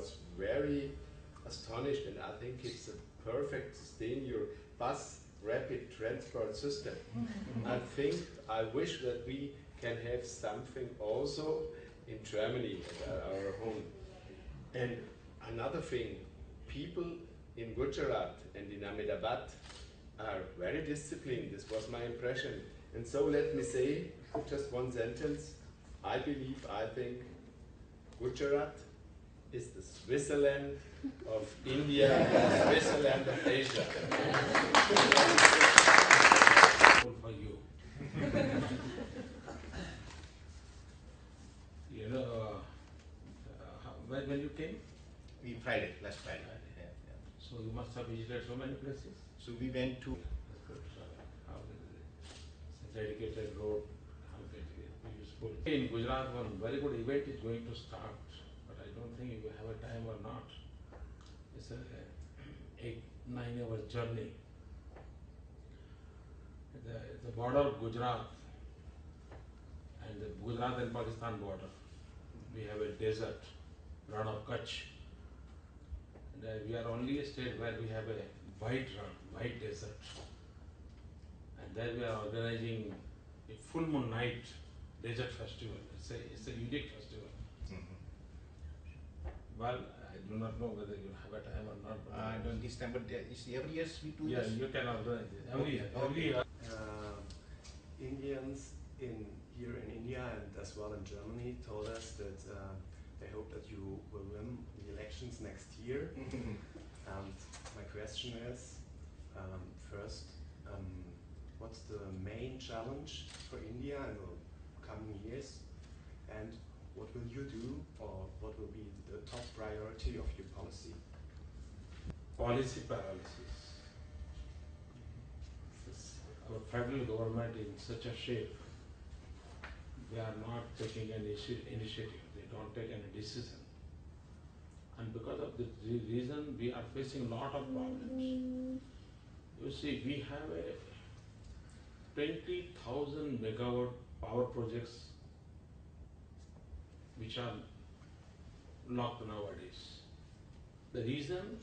was very astonished, and I think it's a perfect sustain your bus rapid transport system. I wish that we can have something also in Germany at our home. And another thing, people in Gujarat and in Ahmedabad are very disciplined. This was my impression. And so let me say, just one sentence, I think Gujarat is the Switzerland of India, the Switzerland of Asia. For you. You know, when you came? Last Friday. Yeah. So you must have visited so many places? So we went to How is it? It's a dedicated road. How can it be useful? In Gujarat, one very good event is going to start, but I don't think you have a time or not. It's a 8-9 hour journey. The border of Gujarat and the Gujarat and Pakistan border, we have a desert, run of Kutch. And we are only a state where we have a white desert. And there we are organizing a full moon night desert festival. It's a unique festival. Well, I do not know whether you have a time or not. I don't this time, but it's every year we do Yeah, this. you can organize it. Every year. Indians here in India and as well in Germany told us that they hope that you will win the elections next year. And my question is, first, what's the main challenge for India in the coming years? And what will you do, or what will be the top priority of your policy? Policy paralysis. Our federal government is in such a shape, they are not taking any initiative, they don't take any decision. And because of this reason, we are facing a lot of problems. You see, we have a 20,000 megawatt power projects which are locked nowadays. The reason,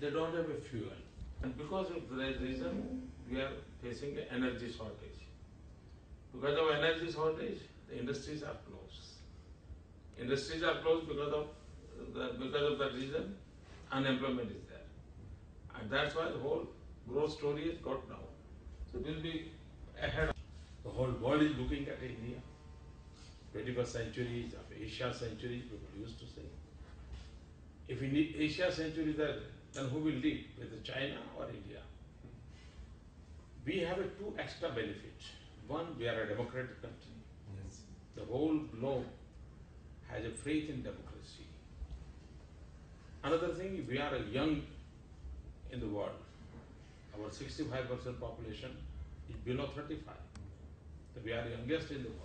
they don't have a fuel. And because of that reason, we are facing an energy shortage. Because of energy shortage, the industries are closed. Industries are closed because of that reason, unemployment is there. And that's why the whole growth story has got down. So we'll be ahead. The whole world is looking at India. 21st century is of Asia century, people used to say. If we need Asia century there, then who will lead, whether China or India? We have two extra benefits. One, we are a democratic country. Yes. The whole globe has a faith in democracy. Another thing, we are young in the world. Our 65% population is below 35. So we are youngest in the world.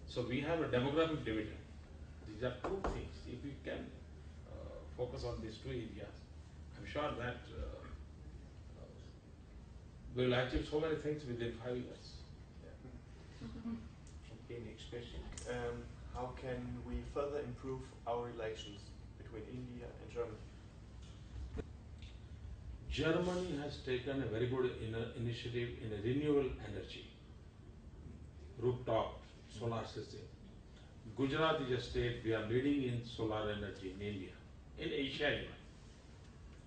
So we have a demographic dividend. These are two things. If we can focus on these two areas, I'm sure that we will achieve so many things within 5 years. Okay, next question. How can we further improve our relations between India and Germany? Germany has taken a very good initiative in a renewable energy, rooftop solar system. Gujarat is a state, we are leading in solar energy in India, in Asia even.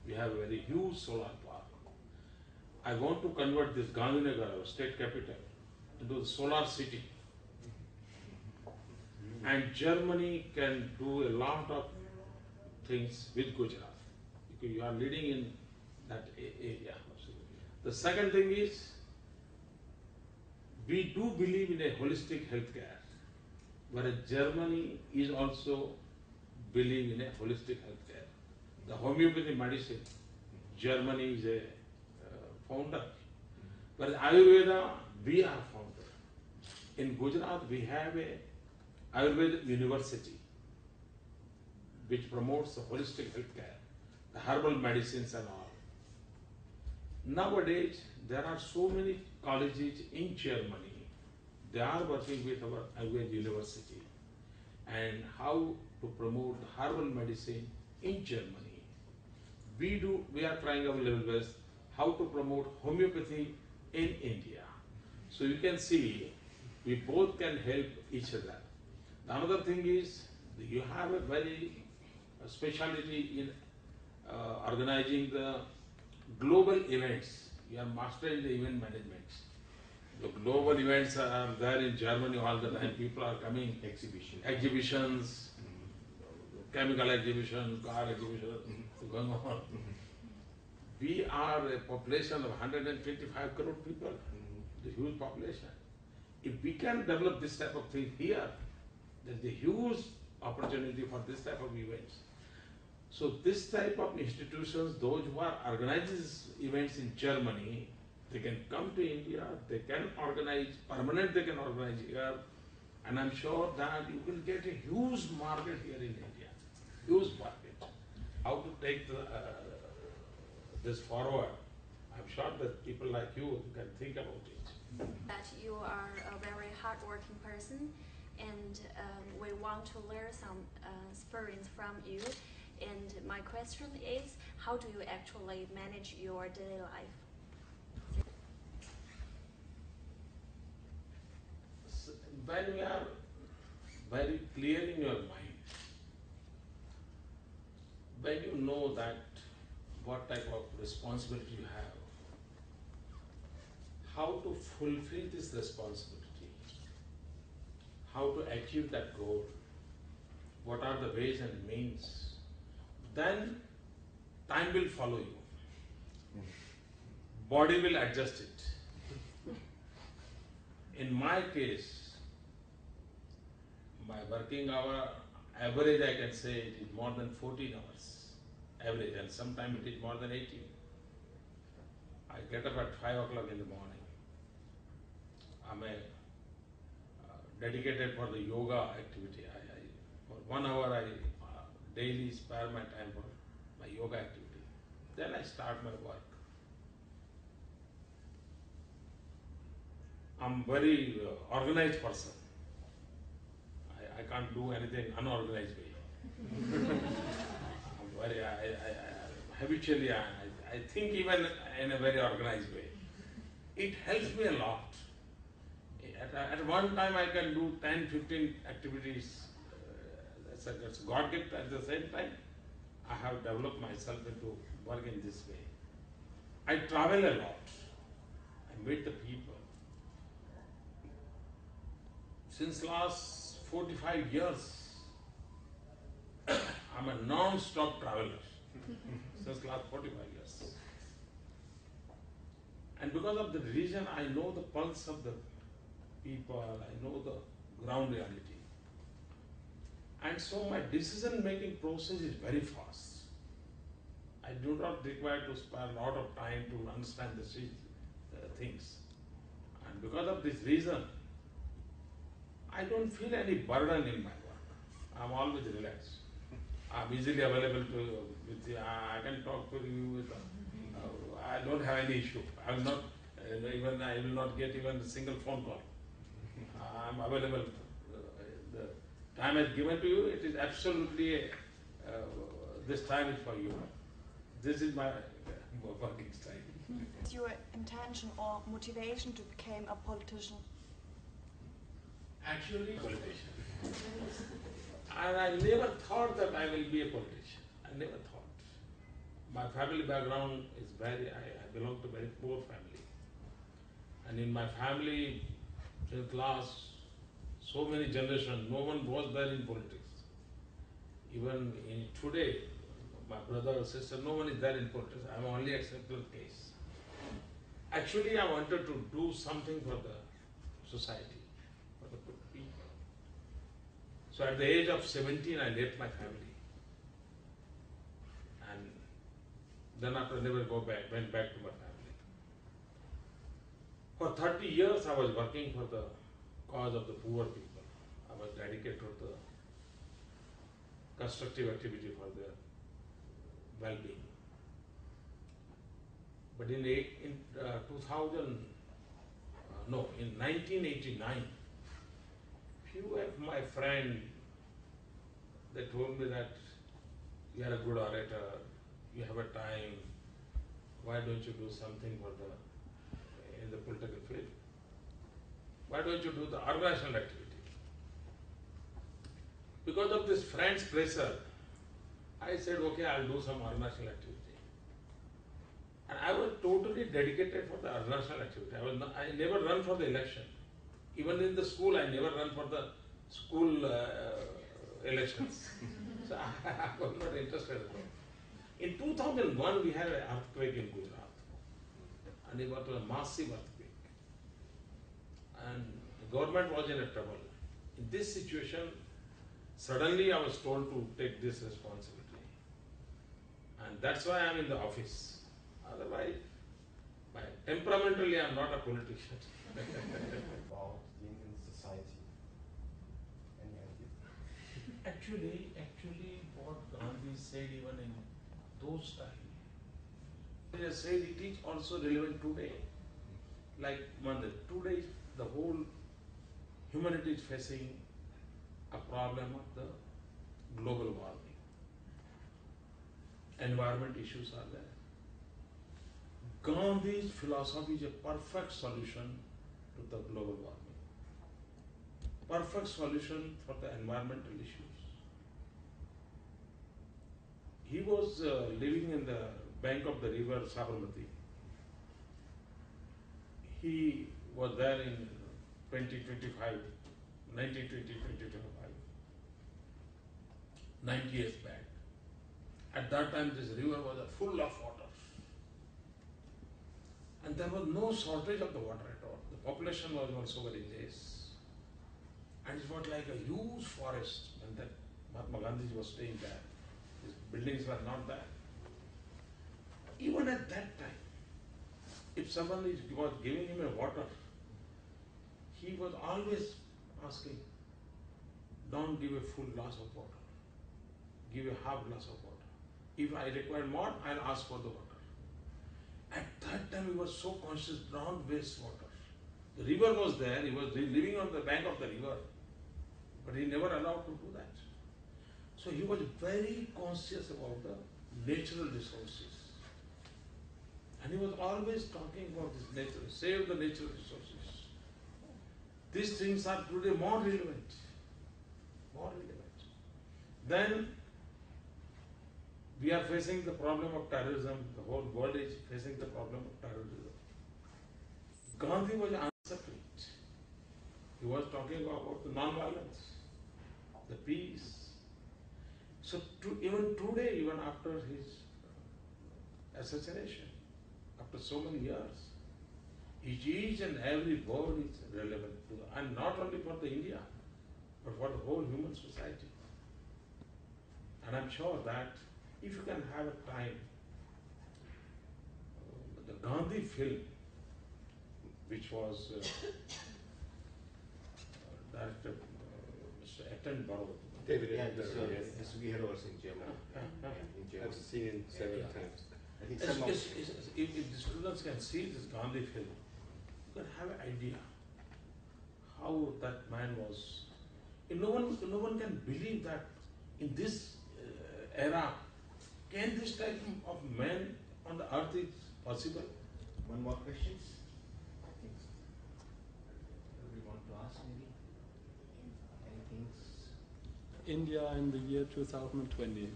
We have a very huge solar park. I want to convert this Gandhinagar, our state capital, into a solar city. And Germany can do a lot of things with Gujarat, because you are leading in that area. The second thing is, we do believe in a holistic healthcare, whereas Germany is also believe in a holistic healthcare. The homeopathy medicine, Germany is a founder, whereas Ayurveda, we are founder. In Gujarat, we have a Ayurveda university, which promotes the holistic healthcare, the herbal medicines and all. Nowadays, there are so many colleges in Germany, they are working with our Ayurveda university. and how to promote herbal medicine in Germany. We are trying our level best how to promote homeopathy in India. So you can see, we both can help each other. The another thing is, you have a very specialty in organizing the global events. You are master in the event management. The global events are there in Germany all the time. People are coming, exhibitions, chemical exhibition, car exhibition, going on. We are a population of 125 crore people, the huge population. If we can develop this type of thing here, there's a huge opportunity for this type of events. So this type of institutions, those who are organizing these events in Germany, they can come to India, they can organize, permanent they can organize here, and I'm sure that you will get a huge market here in India, huge market. How to take this forward, I'm sure that people like you can think about it. That you are a very hardworking person, and we want to learn some experience from you. And my question is, how do you actually manage your daily life? When you are very clear in your mind, when you know that what type of responsibility you have, how to fulfill this responsibility, how to achieve that goal, what are the ways and means, then time will follow you. Body will adjust it. In my case, my working hour average, I can say it is more than 14 hours average, and sometimes it is more than 18. I get up at 5 o'clock in the morning. I'm dedicated for the yoga activity. For 1 hour I daily spare my time for my yoga activity. Then I start my work. I'm very organized person. I can't do anything unorganized way. Habitually I think even in a very organized way. It helps me a lot. At one time I can do 10, 15 activities. That's God gift. At the same time, I have developed myself into work in this way. I travel a lot. I meet the people. Since last 45 years, I'm a non-stop traveler. Since last 45 years. And because of the reason, I know the pulse of the people, I know the ground reality. And so my decision-making process is very fast. I do not require to spend a lot of time to understand the things. And because of this reason, I don't feel any burden in my work. I'm always relaxed. I'm easily available to with you. I can talk to you with. I don't have any issue. I will not I will not get even a single phone call. I'm available. The time is given to you. It is absolutely this time is for you. This is my working style. What's your intention or motivation to become a politician? Actually, politician. And I never thought that I will be a politician. I never thought. My family background is I belong to a very poor family. And in my family, since last so many generations, no one was there in politics. Even in today, my brother or sister, no one is there in politics. I am only exceptional case. Actually, I wanted to do something for the society, for the people. So at the age of 17, I left my family. And then after I never went back to my family. For 30 years, I was working for the cause of the poor people. I was dedicated to the constructive activity for their well-being. But in 1989, few of my friends they told me that you are a good orator, you have a time, why don't you do something for in the political field? Why don't you do the organizational activity? Because of this friend's pressure, I said, okay, I'll do some organizational activity. And I was totally dedicated for the organizational activity. I never run for the election. Even in the school, I never run for the school elections. So I was not interested at all. In 2001, we had an earthquake in Gujarat. And it was a massive earthquake. And the government was in a trouble. In this situation, suddenly I was told to take this responsibility. And that's why I'm in the office. Otherwise, temperamentally, I'm not a politician. About the Indian society. Any idea? Actually, what Gandhi said even in those times, he has said it is also relevant today. Like Mandar, today the whole humanity is facing a problem of the global warming. Environment issues are there. Gandhi's philosophy is a perfect solution to the global warming. Perfect solution for the environmental issues. He was living in the bank of the river Sabarmati. He was there in 1925, 90 years back. At that time, this river was full of water. And there was no shortage of the water at all. The population was also very less. And it was like a huge forest when that Mahatma Gandhi was staying there. His buildings were not there. Even at that time, if someone was giving him a water, he was always asking, don't give a full glass of water. Give a half glass of water. If I require more, I'll ask for the water. At that time, he was so conscious, don't waste water. The river was there, he was living on the bank of the river, but he never allowed to do that. So he was very conscious about the natural resources. And he was always talking about this nature, save the natural resources. These things are today more relevant. More relevant. Then we are facing the problem of terrorism. The whole world is facing the problem of terrorism. Gandhi was answering it. He was talking about the non-violence, the peace. So even today, even after his assassination, after so many years, each and every word is relevant to and not only for the India, but for the whole human society. And I'm sure that if you can have a time, the Gandhi film, which was directed Mr. Attenborough. David Yeah, Attenborough, yes. this we had also in Germany. In Germany. I've seen it several Yeah. times. I think some of If the students can see this Gandhi film, you can have an idea how that man was. No one can believe that in this era, can this type of man on the earth is possible? one more questions. I think we want to ask maybe anything. India in the year 2020.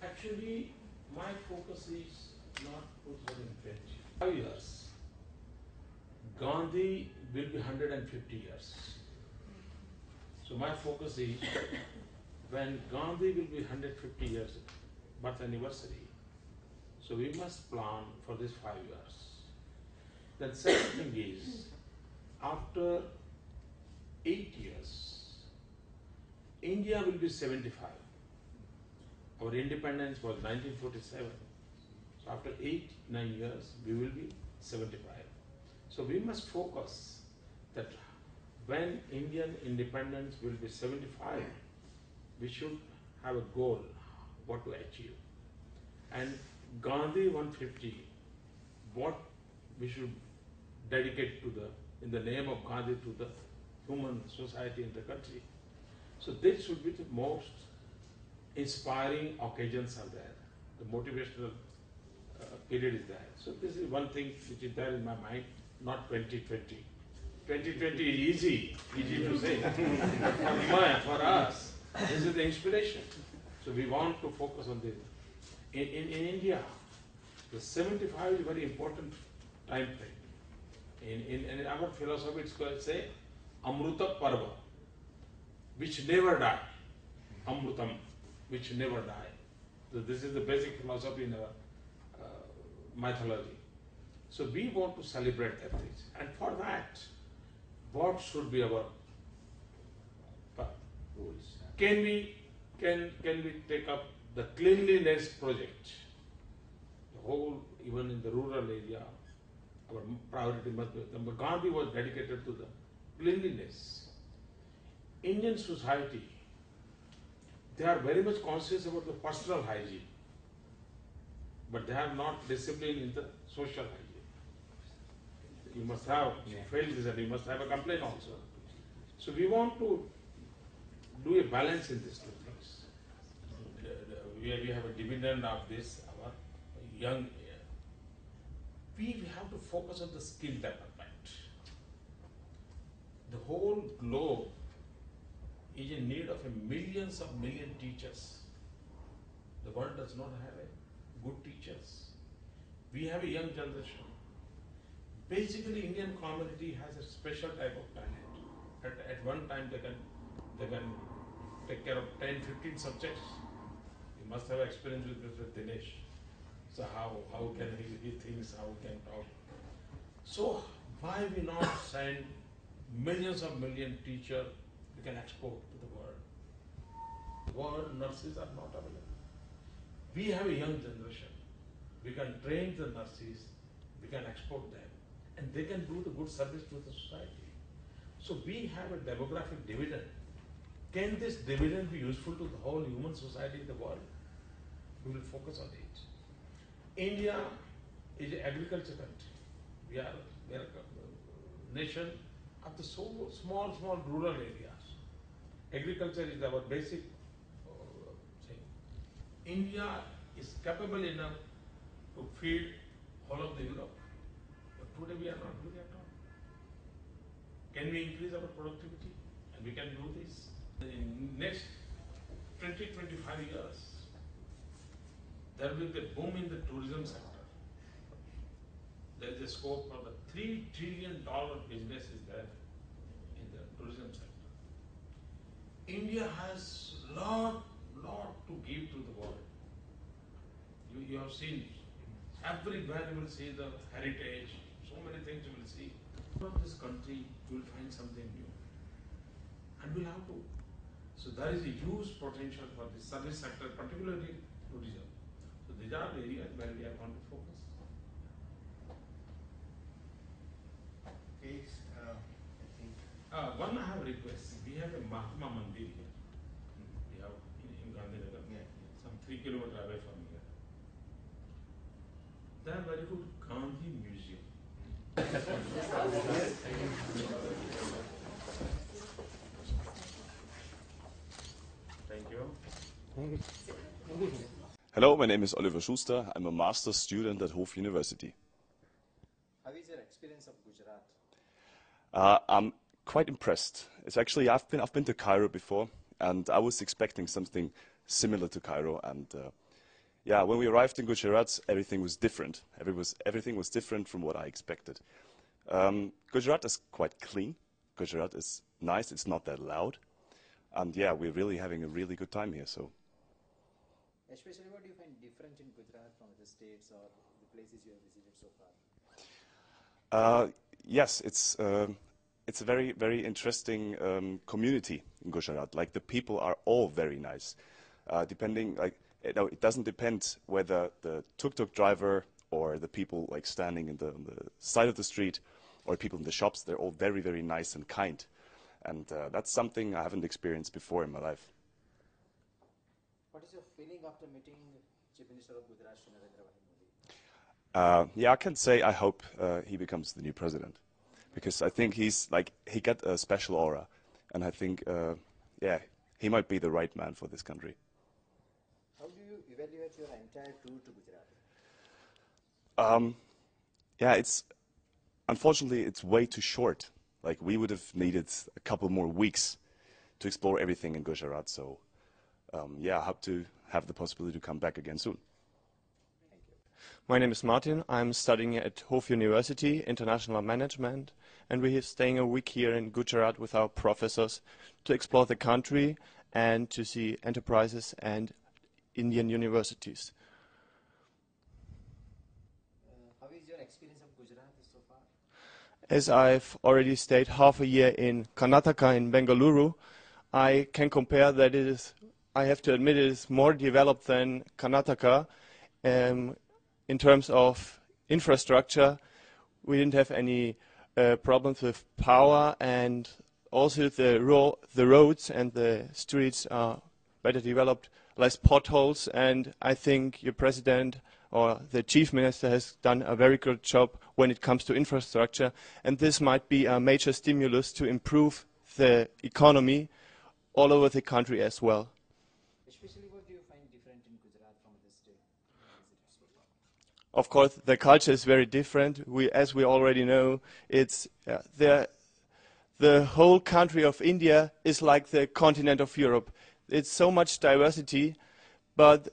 Actually, my focus is not 2020. 5 years. Gandhi will be 150 years. So my focus is when Gandhi will be 150 years birth anniversary. So we must plan for this 5 years. Then second thing is, after 8 years, India will be 75. Our independence was 1947. So after 8-9 years, we will be 75. So we must focus that when Indian independence will be 75, we should have a goal, what to achieve. And Gandhi 150, what we should dedicate to in the name of Gandhi to the human society in the country. So this should be the most inspiring occasions are there. The motivational period is there. So this is one thing which is there in my mind, not 2020. 2020 is easy to say. But for us, this is the inspiration. So we want to focus on this. In India, the 75 is a very important time frame. In our philosophy, it's called, say, Amruta Parva, which never die. Amrutam, which never die. So this is the basic philosophy in our mythology. So we want to celebrate that things. And for that, what should be our rules? Can we take up the cleanliness project? The whole, even in the rural area, our priority must be. Gandhi was dedicated to the cleanliness. Indian society, they are very much conscious about the personal hygiene, but they are not disciplined in the social hygiene. You must have failed this and you must have a complaint also. So we want to do a balance in these two things. We have a dividend of this, our young. We have to focus on the skill development. The whole globe is in need of million teachers. The world does not have a good teachers. We have a young generation. Basically, Indian community has a special type of talent. At one time, they can take care of 10, 15 subjects. You must have experience with Mr. Dinesh. So how can he thinks, how he can talk. So why we not send million teachers we can export to the world? The world nurses are not available. We have a young generation. We can train the nurses, we can export them, and they can do the good service to the society. So we have a demographic dividend. Can this dividend be useful to the whole human society in the world? We will focus on it. India is an agriculture country. We are a nation of the so small rural areas. Agriculture is our basic thing. India is capable enough to feed whole of the Europe. But today we are not doing at all. Can we increase our productivity? And we can do this. In next 20-25 years, there will be a boom in the tourism sector. There is a scope for the $3 trillion business is there in the tourism sector. India has lot to give to the world. You have seen everywhere you will see the heritage, so many things you will see. From this country, you will find something new. And we have to. So there is a huge potential for the service sector, particularly tourism. So these are the areas where we are going to focus. Okay, I think. One I have request. We have a Mahatma Mandir here. We have in Gandhinagar, some 3 kilometers away from here. There are very good Gandhi museum. Thank you. Hello, my name is Oliver Schuster. I'm a master's student at Hof University. How is your experience of Gujarat? I'm quite impressed. It's actually, I've been to Cairo before, and I was expecting something similar to Cairo. And yeah, when we arrived in Gujarat, everything was different. Everything was different from what I expected. Gujarat is quite clean. Gujarat is nice. It's not that loud. And yeah, we're really having a really good time here. So. Especially what do you find different in Gujarat from the states or the places you have visited so far? Yes, it's a very, very interesting community in Gujarat. Like the people are all very nice. Depending, like, it doesn't depend whether the tuk-tuk driver or the people like standing on the side of the street or people in the shops, they're all very, very nice and kind. And that's something I haven't experienced before in my life. What is your feeling after meeting Chief Minister of Gujarat, Shri Narendra Modi? Yeah, I can say I hope he becomes the new president, because I think he got a special aura, and I think, yeah, he might be the right man for this country. How do you evaluate your entire tour to Gujarat? Yeah, unfortunately it's way too short. Like, we would have needed a couple more weeks to explore everything in Gujarat. So yeah, I hope to have the possibility to come back again soon. My name is Martin. I'm studying at Hof University, International Management, and we're staying a week here in Gujarat with our professors to explore the country and to see enterprises and Indian universities. How is your experience of Gujarat so far? As I've already stayed half a year in Karnataka in Bengaluru, I can compare that I have to admit, it is more developed than Karnataka. In terms of infrastructure, we didn't have any problems with power, and also the roads and the streets are better developed, less potholes, and I think your president or the chief minister has done a very good job when it comes to infrastructure, and this might be a major stimulus to improve the economy all over the country as well. Especially what do you find different in Gujarat from the state you have visited so far? Of course, the culture is very different. As we already know, it's the whole country of India is like the continent of Europe. It's so much diversity, but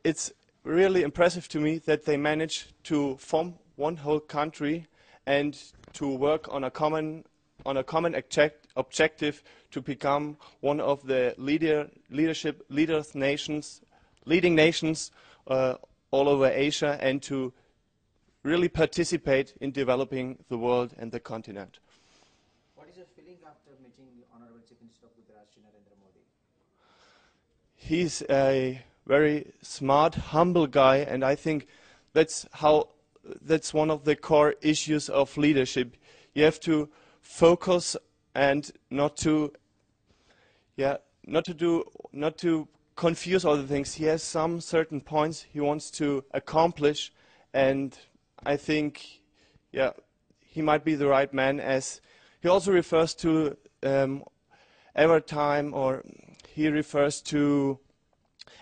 it's really impressive to me that they manage to form one whole country and to work on a common objective to become one of the leading nations all over Asia, and to really participate in developing the world and the continent. What is your feeling after meeting the Honorable Chief Minister of Gujarat, Shri Narendra Modi? He's a very smart, humble guy, and I think that's one of the core issues of leadership. You have to focus and not to confuse other things. He has some certain points he wants to accomplish, and I think, yeah, he might be the right man, as he also refers to every time, or he refers to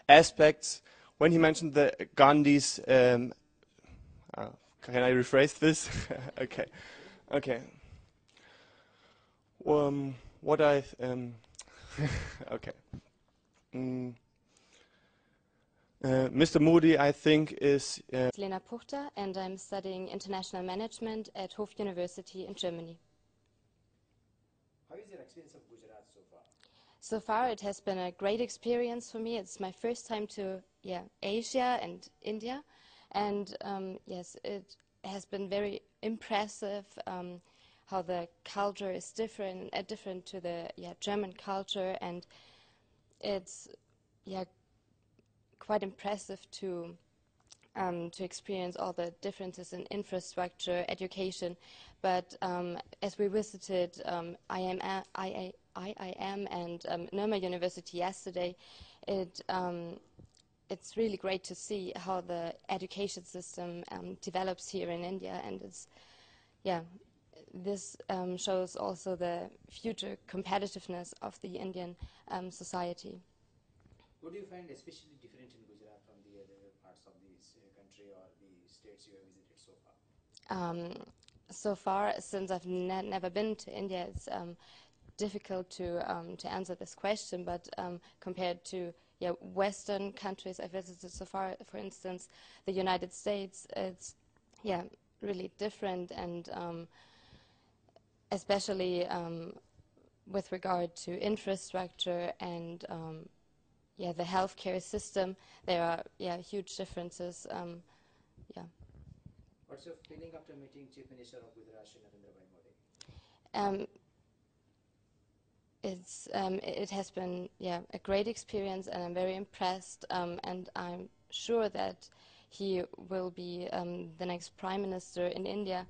aspects when he mentioned the Gandhi's. Can I rephrase this? Okay. Okay. Mr. Modi, I think, is. Lena Puchter, and I'm studying international management at Hof University in Germany. How is your experience of Gujarat so far? So far, it has been a great experience for me. It's my first time to Asia and India, and yes, it has been very impressive how the culture is different to the German culture, and it's quite impressive to experience all the differences in infrastructure, education. But as we visited IIM and Nirma University yesterday, it's really great to see how the education system develops here in India, and this shows also the future competitiveness of the Indian society. What do you find especially different in Gujarat from the other parts of this country or the states you have visited so far? So far, since I've never been to India, it's difficult to answer this question. But compared to Western countries I visited so far, for instance, the United States, it's really different, and especially with regard to infrastructure and the healthcare system, there are huge differences. What's your feeling after meeting Chief Minister of Gujarat, Shri Narendra Modi? It has been a great experience, and I'm very impressed, and I'm sure that he will be the next Prime Minister in India,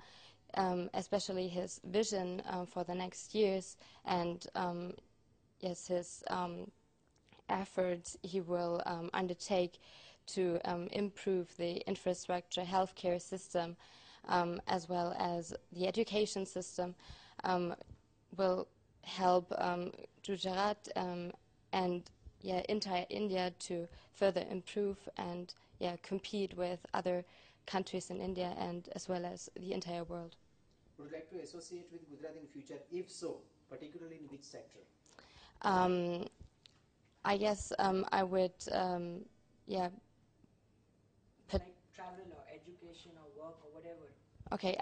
especially his vision for the next years, and his efforts he will undertake to improve the infrastructure, healthcare system, as well as the education system, will help Gujarat and entire India to further improve and compete with other countries in India and as well as the entire world. Would you like to associate with Gujarat in future? If so, particularly in which sector? I guess I would, Like travel or education or work or whatever. Okay,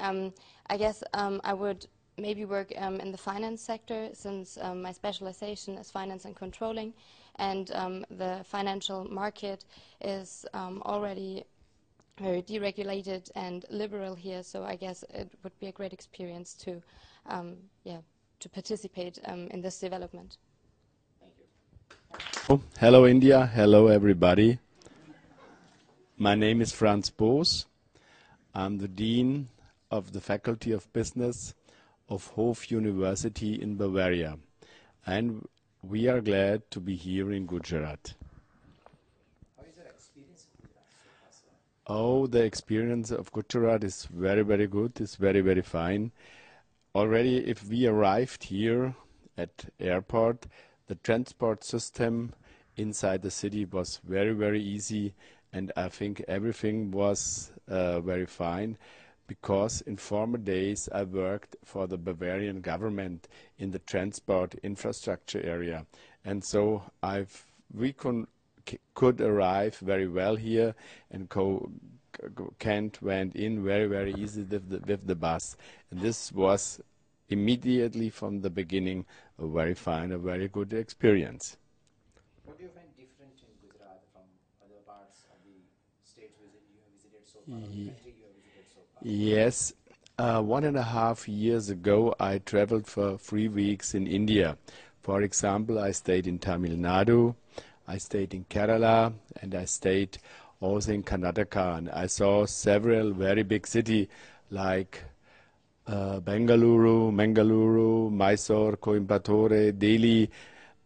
I guess I would maybe work in the finance sector, since my specialization is finance and controlling, and the financial market is already very deregulated and liberal here, so I guess it would be a great experience to participate in this development. Thank you. Oh, hello India, hello everybody. My name is Franz Boos. I'm the Dean of the Faculty of Business of Hof University in Bavaria, and we are glad to be here in Gujarat. How is your experience in Gujarat so far, sir? Oh, the experience of Gujarat is very, very good. It's very, very fine. Already, if we arrived here at airport, the transport system inside the city was very, very easy, and I think everything was very fine, because in former days I worked for the Bavarian government in the transport infrastructure area, and so we could arrive very well here and went in very, very easy with the bus. And this was immediately from the beginning a very fine, a very good experience. What do you find different in Gujarat from other parts of the states you have visited so far, or the country you have visited so far? Yes. 1.5 years ago, I traveled for 3 weeks in India. For example, I stayed in Tamil Nadu, I stayed in Kerala, and I stayed also in Karnataka. And I saw several very big cities like Bengaluru, Mangaluru, Mysore, Coimbatore, Delhi,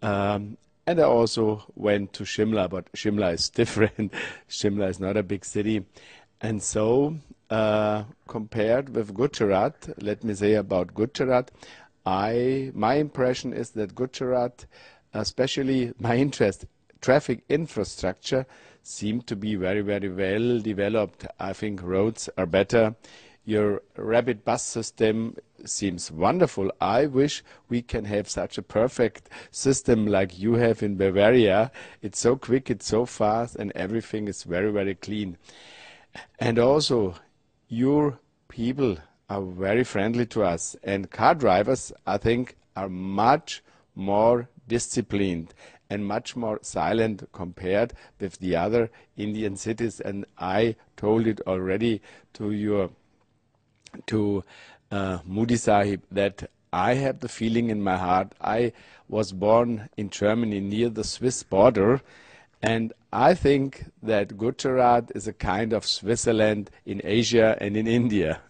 and I also went to Shimla, but Shimla is different. Shimla is not a big city. And so, compared with Gujarat, let me say about Gujarat, my impression is that Gujarat, especially my interest, traffic infrastructure, seemed to be very, very well developed. I think roads are better. Your rapid bus system seems wonderful. I wish we can have such a perfect system like you have in Bavaria. It's so quick, it's so fast, and everything is very, very clean. And also, your people are very friendly to us. And car drivers, I think, are much more disciplined and much more silent compared with the other Indian cities. And I told it already to Modi Sahib that I have the feeling in my heart. I was born in Germany near the Swiss border, and I think that Gujarat is a kind of Switzerland in Asia and in India.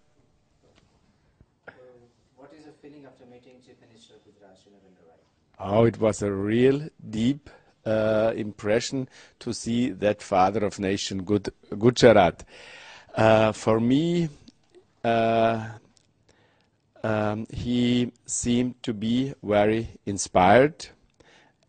What is your feeling after meeting Chief Minister of Gujarat, Shri Narendra Modi? Oh, it was a real deep impression to see that father of nation, Gujarat. For me, he seemed to be very inspired,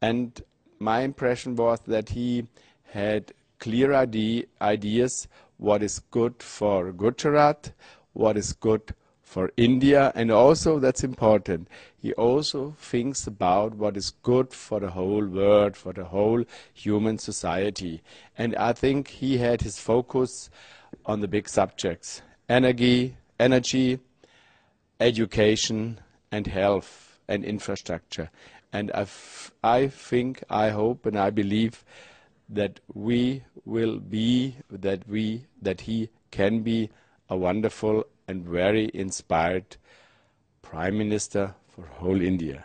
and my impression was that he had clear ideas what is good for Gujarat, what is good for India, and also, that's important, he also thinks about what is good for the whole world, for the whole human society. And I think he had his focus on the big subjects: energy, education, and health and infrastructure. And I think, I hope, and I believe that we will be, that he can be a wonderful and very inspired Prime Minister for whole India.